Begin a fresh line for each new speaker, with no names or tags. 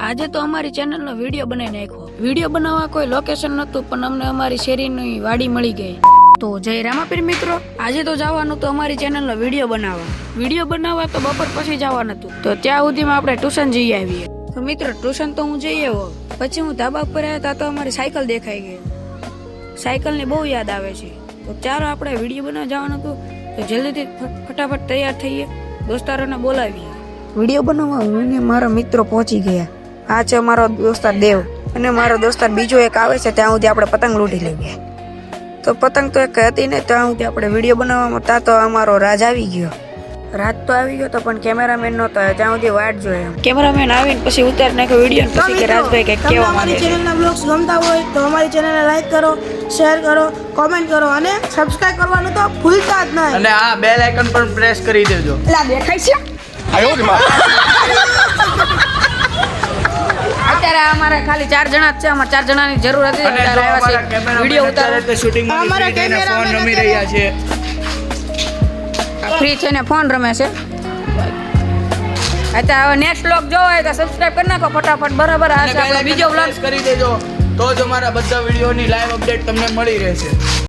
આજે તો અમારી ચેનલનો વિડીયો બનાવી નાખ્યો. વિડીયો બનાવવા કોઈ લોકેશન નહોતું, પણ અમને અમારી શેરીની વાડી મળી ગઈ. તો જય રામાપીર મિત્રો, આજે તો જવાનું તો અમારી ચેનલનો વિડીયો બનાવવા. વિડીયો બનાવવા તો બપોર પછી જવાનું હતું. તો ત્યાં સુધીમાં આપણે ટ્યુશન જઈ આવીએ. તો મિત્રો ટ્યુશન તો હું જઈ આવ્યો. પછી હું ધાબા પર આવ્યા ત્યાં તો અમારી સાયકલ દેખાઈ ગઈ. સાયકલની બહુ યાદ આવે છે. તો ચાલો આપણે વિડીયો બનાવવા જવાનું હતું. તો જલ્દીથી ફટાફટ તૈયાર થઈએ, દોસ્તારોને બોલાવીએ. વિડીયો બનાવવા હું ને મારા મિત્રો પહોંચી ગયા. આ છે મારો દોસ્તાર દેવ અને મારો દોસ્તાર બીજો એક આવે છે. ત્યાં સુધી આપણે પતંગ લૂંટી લઈએ. તો પતંગ તો એક હતી ને, ત્યાં સુધી આપણે વિડીયો બનાવવામાં ત્યાં તો અમારો રાજ આવી ગયો. રાત તો આવી ગયો તો પણ કેમેરામેન નહોતો, ત્યાં સુધી વાટ જોયો. કેમેરામેન આવીને પછી ઉતારી નાખ્યો વિડીયો. પછી કે રાજભાઈ કંઈક કહેવા માંગે છે.
ચેનલના બ્લોગ્સ ગમતા હોય તો અમારી ચેનલને લાઈક કરો, શેર કરો, કોમેન્ટ કરો અને સબસ્ક્રાઇબ કરવાનું તો ભૂલતા જ નહીં.
અને આ બેલ આઇકન પણ પ્રેસ કરી દેજો.
એલા દેખાય છે?
અત્યારે અમારે ખાલી 4 જણા જ છે. અમારે 4 જણાની જરૂર હતી.
અને જો
અત્યારે આવ્યા
અમારા
છે વિડીયો ઉતારવા.
તો શૂટિંગમાં
અમારા
ફોન
cameraman
રમી રહ્યા છે.
ફ્રી છે ને ફોન રમે છે. અત્યારે હવે નેક્સ્ટ વ્લોગ જોવો હોય તો સબસ્ક્રાઇબ કરી નાખો ફટાફટ. બરાબર, આ છે આપણો બીજો વ્લોગ.
કરી દેજો તો જ અમારા બધા વિડીયોની લાઈવ અપડેટ તમને મળી રહેશે.